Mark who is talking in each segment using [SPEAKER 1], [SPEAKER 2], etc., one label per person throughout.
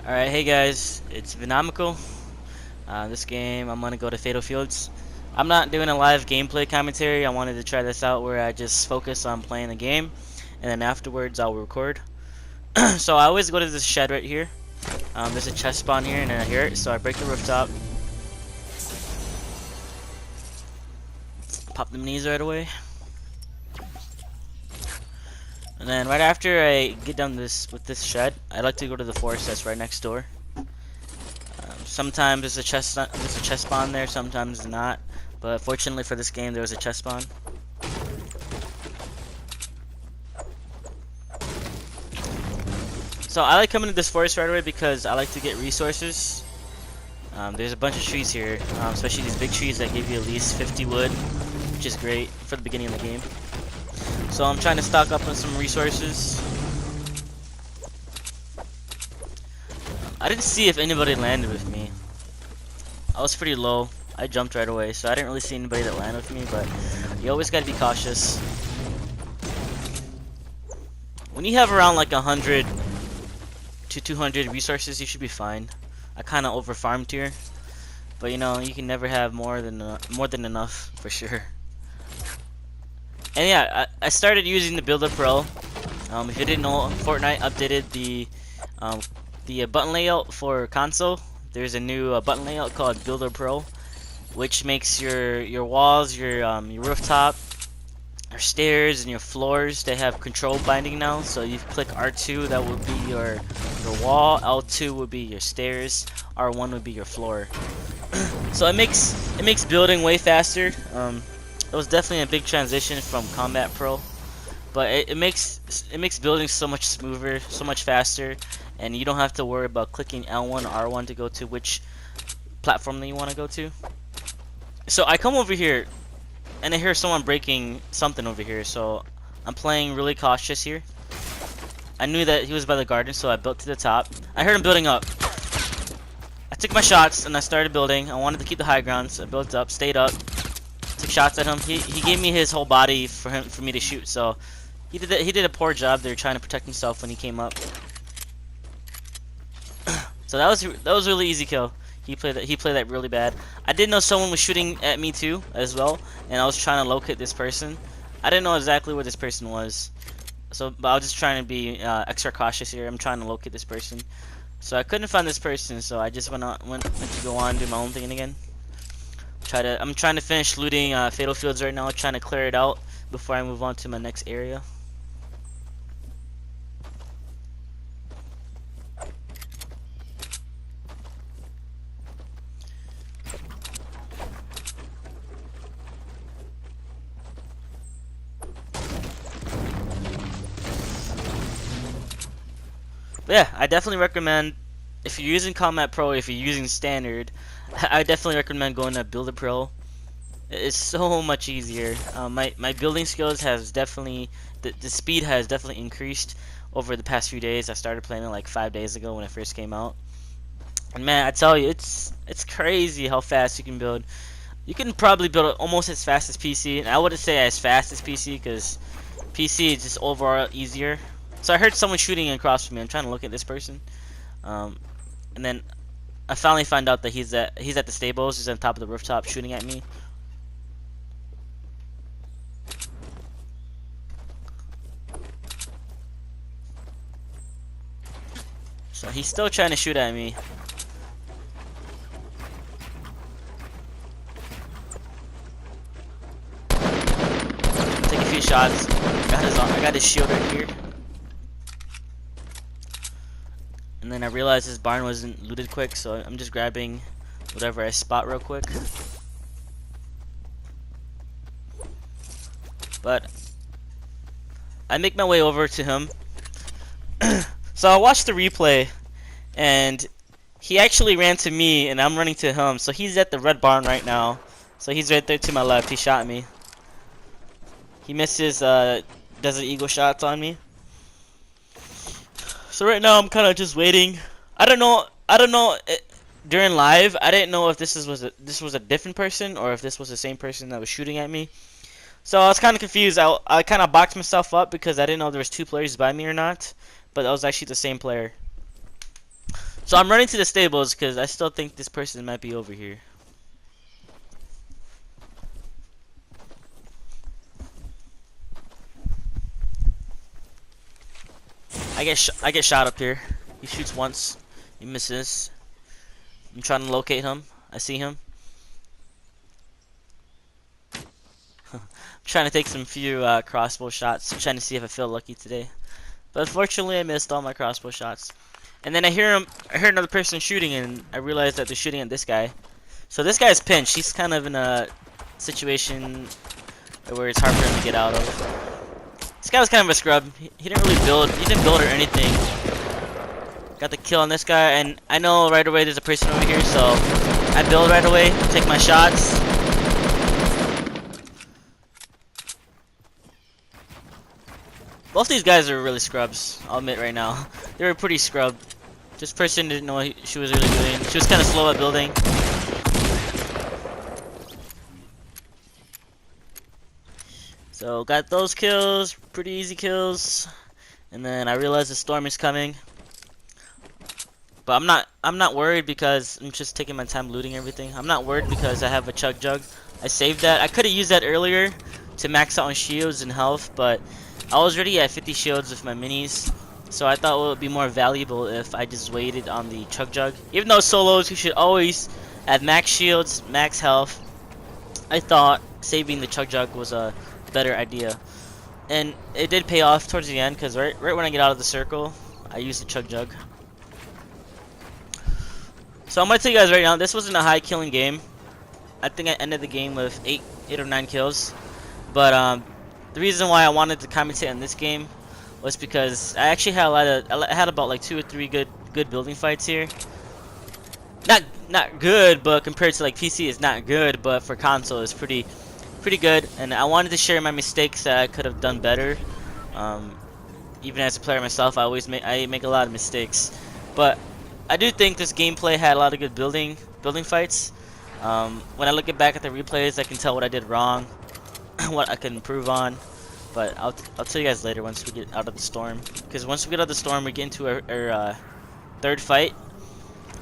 [SPEAKER 1] Alright, hey guys, it's Venomical. This game, I'm gonna go to Fatal Fields. I'm not doing a live gameplay commentary. I wanted to try this out where I just focus on playing the game, and then afterwards I'll record. So I always go to this shed right here. There's a chest spawn here, and then I hear it, so I break the rooftop. Pop them knees right away. And then right after I get done with this shed, I like to go to the forest that's right next door. Sometimes there's a chest spawn there, sometimes there's not. But fortunately for this game, there was a chest spawn. So I like coming to this forest right away because I like to get resources. There's a bunch of trees here, especially these big trees that give you at least 50 wood, which is great for the beginning of the game. So I'm trying to stock up on some resources. I didn't see if anybody landed with me. I was pretty low. I jumped right away, so I didn't really see anybody that landed with me, but you always gotta be cautious. When you have around like 100 to 200 resources, you should be fine. I kinda over farmed here, but you know, you can never have more than enough for sure. And yeah, I started using the Builder Pro. If you didn't know, Fortnite updated the button layout for console. There's a new button layout called Builder Pro, which makes your walls, your rooftop, your stairs, and your floors, they have control binding now. So you click R2, that would be your wall. L2 would be your stairs. R1 would be your floor. So it makes building way faster. It was definitely a big transition from Combat Pro, but it makes building so much smoother, so much faster, and you don't have to worry about clicking L1 or R1 to go to which platform that you want to go to. So I come over here and I hear someone breaking something over here, so I'm playing really cautious here. I knew that he was by the garden, so I built to the top. I heard him building up. I took my shots and I started building. I wanted to keep the high ground, so I built up, stayed up, took shots at him. He gave me his whole body for me to shoot, so he did a poor job there trying to protect himself when he came up. So that was a really easy kill. He played that really bad. I did know someone was shooting at me too as well, and I was trying to locate this person. I didn't know exactly where this person was, but I was just trying to be extra cautious here. I'm trying to locate this person, so I couldn't find this person. So I just went to go on and do my own thing again. I'm trying to finish looting Fatal Fields right now, trying to clear it out before I move on to my next area. But yeah, I definitely recommend, if you're using Combat Pro, if you're using Standard, I definitely recommend going to Builder Pro. It's so much easier. My building skills has definitely, the speed has definitely increased over the past few days. I started playing it like 5 days ago when it first came out. And man, I tell you, it's crazy how fast you can build. You can probably build it almost as fast as PC, and I wouldn't say as fast as PC because PC is just overall easier. So I heard someone shooting across from me. I'm trying to look at this person, and then I finally find out that he's at the stables. He's on top of the rooftop shooting at me. So he's still trying to shoot at me. Take a few shots. I got his shield right here. And then I realized his barn wasn't looted quick, so I'm just grabbing whatever I spot real quick. But I make my way over to him. So I watched the replay, and he actually ran to me, and I'm running to him. So he's at the red barn right now. So he's right there to my left. He shot me. He missed his Desert Eagle shots on me. So right now I'm kind of just waiting. I don't know. During live, I didn't know if this was a different person or if this was the same person that was shooting at me. So I was kind of confused. I kind of boxed myself up because I didn't know there was two players by me or not. But that was actually the same player. So I'm running to the stables because I still think this person might be over here. I get shot up here. He shoots once, he misses. I'm trying to locate him. I see him. I'm trying to take some few crossbow shots. I'm trying to see if I feel lucky today. But unfortunately, I missed all my crossbow shots. And then I hear another person shooting, and I realize that they're shooting at this guy. So this guy's pinched. He's kind of in a situation where it's hard for him to get out of. This guy was kind of a scrub. He didn't really build. He didn't build or anything. Got the kill on this guy, and I know right away there's a person over here, so I build right away, take my shots. Both these guys are really scrubs, I'll admit right now. They were pretty scrubbed. This person didn't know what she was really doing. She was kind of slow at building. So got those kills, pretty easy kills. And then I realized the storm is coming. But I'm not worried because I'm just taking my time looting everything. I'm not worried because I have a chug jug. I saved that. I could have used that earlier to max out on shields and health, but I was already at 50 shields with my minis. So I thought it would be more valuable if I just waited on the chug jug. Even though solos, you should always have max shields, max health. I thought saving the chug jug was a better idea. And it did pay off towards the end because right when I get out of the circle, I used the chug jug. So I'm gonna tell you guys right now, this wasn't a high killing game. I think I ended the game with 8 or 9 kills. But the reason why I wanted to commentate on this game was because I actually had I had about like 2 or 3 good building fights here. Not good, but compared to like PC, it's not good. But for console, it's pretty good. And I wanted to share my mistakes that I could have done better. Even as a player myself, I make a lot of mistakes. But I do think this gameplay had a lot of good building fights. When I look back at the replays, I can tell what I did wrong, what I can improve on. But I'll tell you guys later once we get out of the storm. Because once we get out of the storm, we get into our third fight,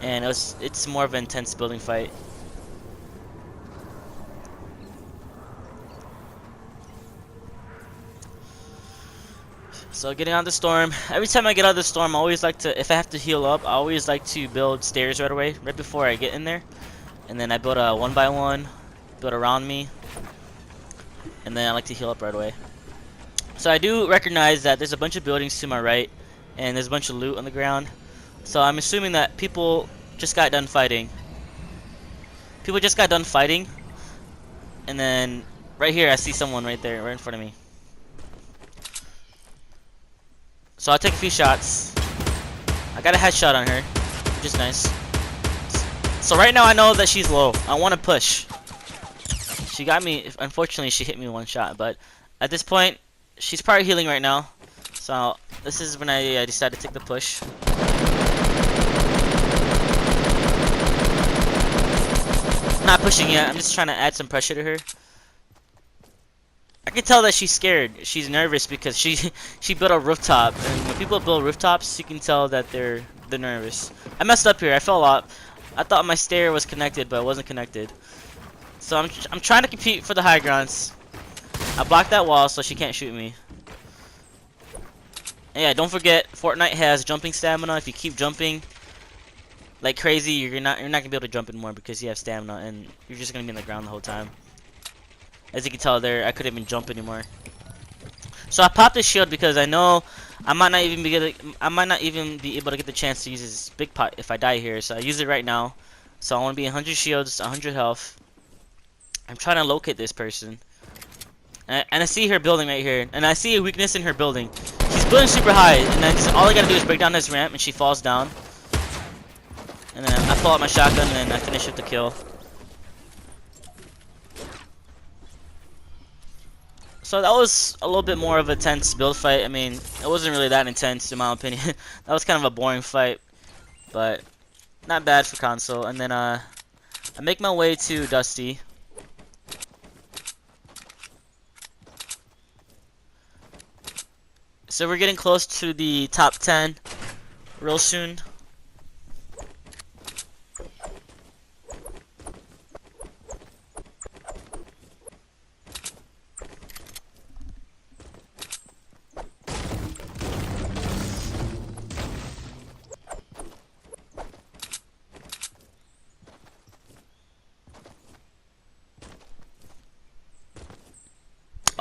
[SPEAKER 1] and it's more of an intense building fight. So getting out of the storm. Every time I get out of the storm, I always like to, if I have to heal up, I always like to build stairs right away, right before I get in there. And then I build a 1x1, build around me, and then I like to heal up right away. So I do recognize that there's a bunch of buildings to my right, and there's a bunch of loot on the ground. So I'm assuming that people just got done fighting. People just got done fighting, and then right here I see someone right there, right in front of me. So I'll take a few shots. I got a headshot on her, which is nice. So right now I know that she's low. I want to push. She got me. Unfortunately, she hit me one shot. But at this point, she's probably healing right now. So this is when I decided to take the push. Not pushing yet. I'm just trying to add some pressure to her. I can tell that she's scared. She's nervous because she built a rooftop, and when people build rooftops, you can tell that they're nervous. I messed up here. I fell off. I thought my stair was connected, but it wasn't connected. So I'm trying to compete for the high grounds. I blocked that wall so she can't shoot me. And yeah, don't forget Fortnite has jumping stamina. If you keep jumping like crazy, you're not gonna be able to jump anymore because you have stamina, and you're just gonna be on the ground the whole time. As you can tell there, I couldn't even jump anymore. So I popped this shield because I know I might not even be able to get the chance to use this big pot if I die here. So I use it right now. So I want to be 100 shields, 100 health. I'm trying to locate this person, and I see her building right here, and I see a weakness in her building. She's building super high, and then all I gotta do is break down this ramp, and she falls down. And then I pull out my shotgun, and then I finish with the kill. So that was a little bit more of a tense build fight. I mean, it wasn't really that intense in my opinion. That was kind of a boring fight, but not bad for console. And then I make my way to Dusty. So we're getting close to the top 10 real soon.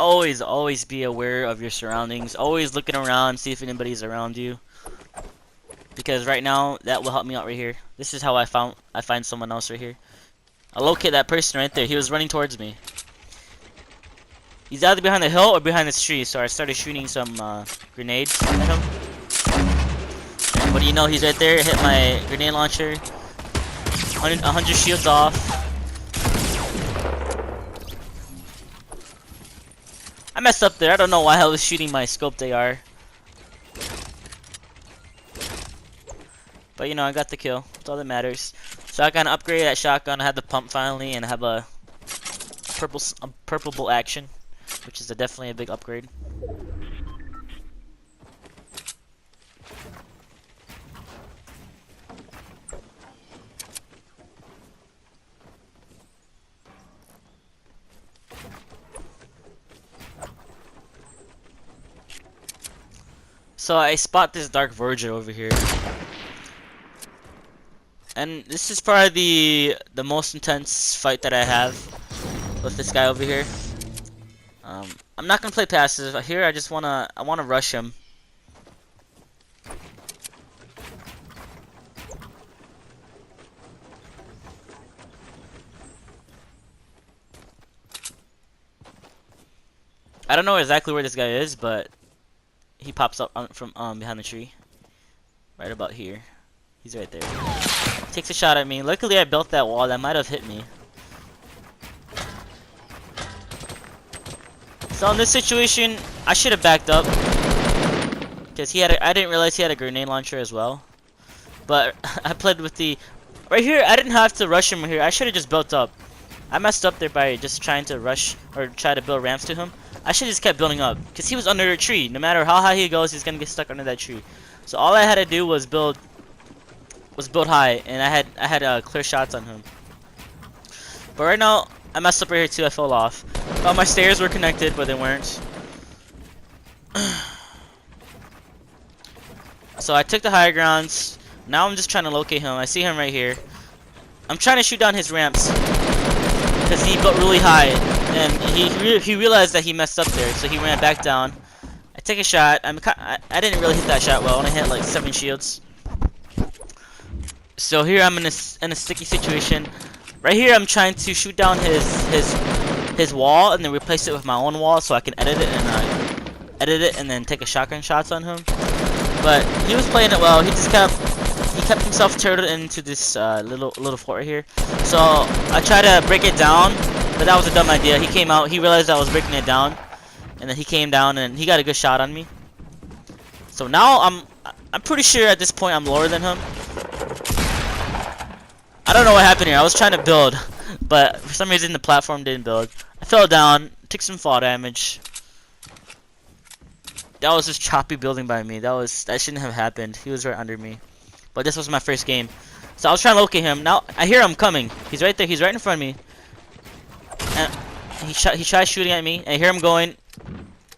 [SPEAKER 1] always be aware of your surroundings. Always looking around, see if anybody's around you. Because right now, that will help me out right here. This is how I find someone else right here. I locate that person right there. He was running towards me. He's either behind the hill or behind this tree. So I started shooting some grenades at him. And what do you know? He's right there. Hit my grenade launcher. 100 shields off. I messed up there. I don't know why I was shooting my scoped AR. But you know, I got the kill. That's all that matters. So I got an upgrade that shotgun. I have the pump finally, and I have a purple action, which is definitely a big upgrade. So I spot this Dark Virgin over here. And this is probably the most intense fight that I have with this guy over here. I'm not gonna play passive. Here I wanna rush him. I don't know exactly where this guy is, but he pops up from behind the tree. Right about here. He's right there. Takes a shot at me. Luckily I built that wall. That might have hit me. So in this situation, I should have backed up. Because I didn't realize he had a grenade launcher as well. But I played with the... Right here, I didn't have to rush him here. I should have just built up. I messed up there by just trying to rush or try to build ramps to him. I should have just kept building up. Because he was under a tree. No matter how high he goes, he's going to get stuck under that tree. So all I had to do was build high, and I had clear shots on him. But right now, I messed up right here too. I fell off. Thought my stairs were connected, but they weren't. So I took the higher grounds. Now I'm just trying to locate him. I see him right here. I'm trying to shoot down his ramps because he built really high, and he realized that he messed up there, so he ran back down. I take a shot. I didn't really hit that shot well. I only hit like 7 shields. So here I'm in a sticky situation. Right here I'm trying to shoot down his wall and then replace it with my own wall so I can edit it and then take a shotgun shots on him. But he was playing it well. He kept himself turtled into this little fort right here. So I tried to break it down, but that was a dumb idea. He came out. He realized I was breaking it down, and then he came down and he got a good shot on me. So now I'm pretty sure at this point I'm lower than him. I don't know what happened here. I was trying to build, but for some reason the platform didn't build. I fell down, took some fall damage. That was just choppy building by me. That shouldn't have happened. He was right under me. But this was my first game. So I was trying to locate him. Now I hear him coming. He's right there. He's right in front of me. And he tries shooting at me. And I hear him going.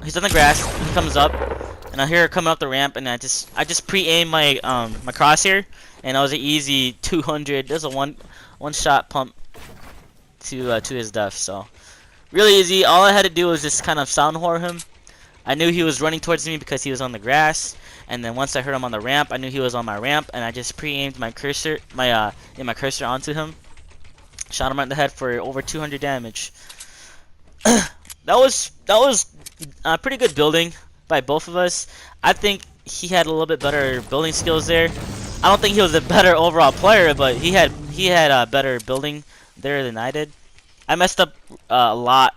[SPEAKER 1] He's on the grass. He comes up. And I hear her coming up the ramp, and I just pre-aim my my crosshair, and that was an easy 200. There's a one shot pump to his death. So really easy. All I had to do was just kind of sound whore him. I knew he was running towards me because he was on the grass, and then once I heard him on the ramp, I knew he was on my ramp, and I just pre-aimed my cursor onto him, shot him right in the head for over 200 damage. that was pretty good building by both of us. I think he had a little bit better building skills there. I don't think he was a better overall player, but he had better building there than I did. I messed up a lot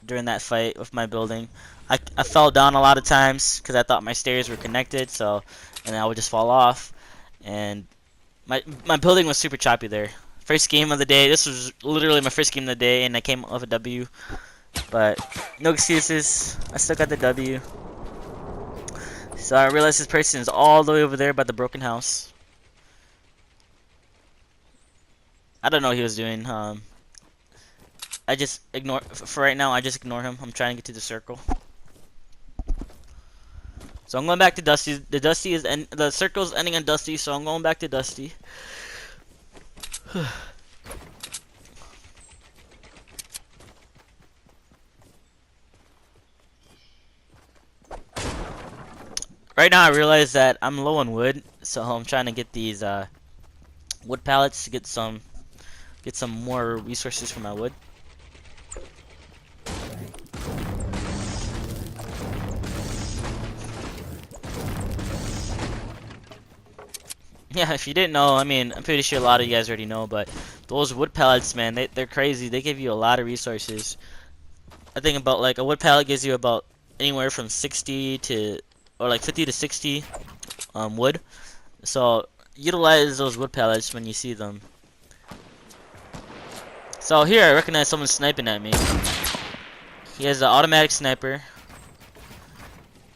[SPEAKER 1] during that fight with my building. I fell down a lot of times because I thought my stairs were connected, and I would just fall off. And my building was super choppy there. First game of the day. This was literally my first game of the day, and I came up with a W. But no excuses. I still got the W. So I realized this person is all the way over there by the broken house. I don't know what he was doing. I just ignore for right now. I just ignore him. I'm trying to get to the circle. So I'm going back to Dusty. The circle's ending on Dusty, so I'm going back to Dusty. Right now I realize that I'm low on wood, so I'm trying to get these wood pallets to get some more resources for my wood. Yeah, if you didn't know, I mean, I'm pretty sure a lot of you guys already know, but those wood pallets, man, they're crazy. They give you a lot of resources. I think about like a wood pallet gives you about anywhere from 60 to or like 50 to 60 wood. So utilize those wood pallets when you see them. So here I recognize someone sniping at me. He has an automatic sniper.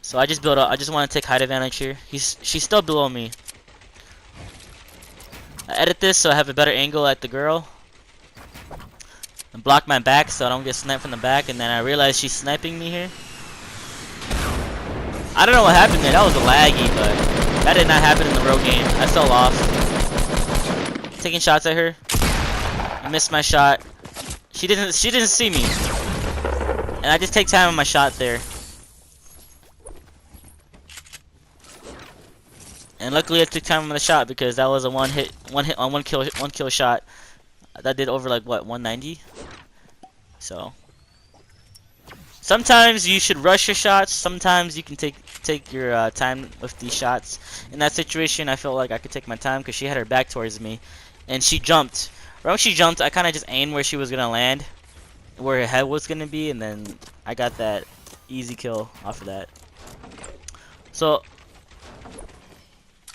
[SPEAKER 1] So I just built up. I just want to take height advantage here. She's still below me. I edit this so I have a better angle at the girl. And block my back so I don't get sniped from the back. And then I realize she's sniping me here. I don't know what happened there. That was a laggy, but that did not happen in the real game. I fell off. Taking shots at her. I missed my shot. She didn't see me. And I just take time on my shot there. And luckily I took time on the shot because that was a one kill shot. That did over like what, 190? So sometimes you should rush your shots, sometimes you can take your time with these shots. In that situation I felt like I could take my time because she had her back towards me and she jumped. Right when she jumped I kinda just aimed where she was gonna land, where her head was gonna be, and then I got that easy kill off of that. So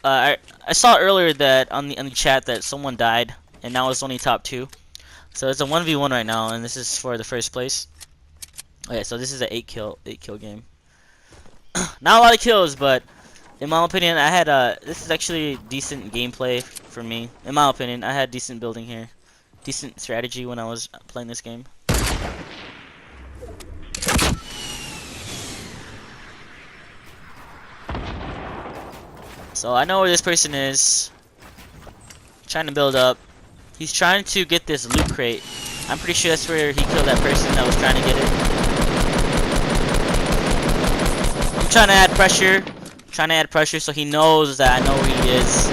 [SPEAKER 1] I saw earlier that on the chat that someone died, and now it's only top 2. So it's a 1v1 right now, and this is for the first place. Okay, so this is an 8 kill game. Not a lot of kills, but in my opinion, I had this is actually decent gameplay for me. In my opinion, I had decent building here, decent strategy when I was playing this game. So I know where this person is. Trying to build up. He's trying to get this loot crate. I'm pretty sure that's where he killed that person that was trying to get it. I'm trying to add pressure. Trying to add pressure so he knows that I know where he is.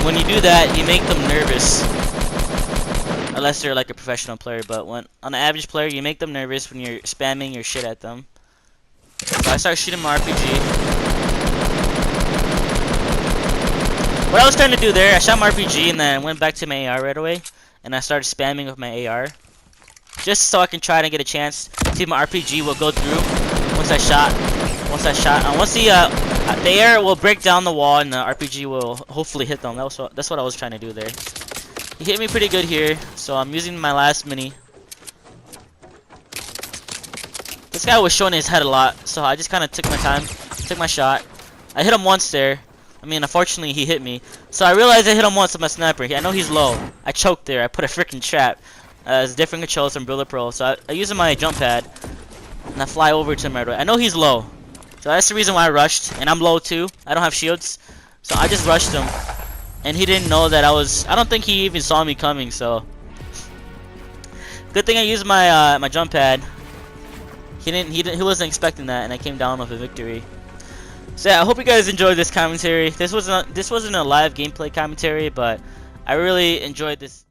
[SPEAKER 1] When you do that, you make them nervous. Unless they're like a professional player, but when on an average player, you make them nervous when you're spamming your shit at them. So I start shooting my RPG. What I was trying to do there, I shot my RPG and then went back to my AR right away, and I started spamming with my AR, just so I can try to get a chance. See if my RPG will go through once I shot. Once the air will break down the wall and the RPG will hopefully hit them. That's what I was trying to do there. He hit me pretty good here, so I'm using my last mini. This guy was showing his head a lot, so I just kind of took my time, took my shot. I hit him once there. I mean, unfortunately, he hit me. So I realized I hit him once with my sniper. I know he's low. I choked there. I put a freaking trap. It's different controls from Builder Pro. So I use my jump pad, and I fly over to him right away. I know he's low. So that's the reason why I rushed. And I'm low too. I don't have shields. So I just rushed him. And he didn't know that I don't think he even saw me coming, so. Good thing I used my my jump pad. He wasn't expecting that, and I came down with a victory. So yeah, I hope you guys enjoyed this commentary. This wasn't a live gameplay commentary, but I really enjoyed this.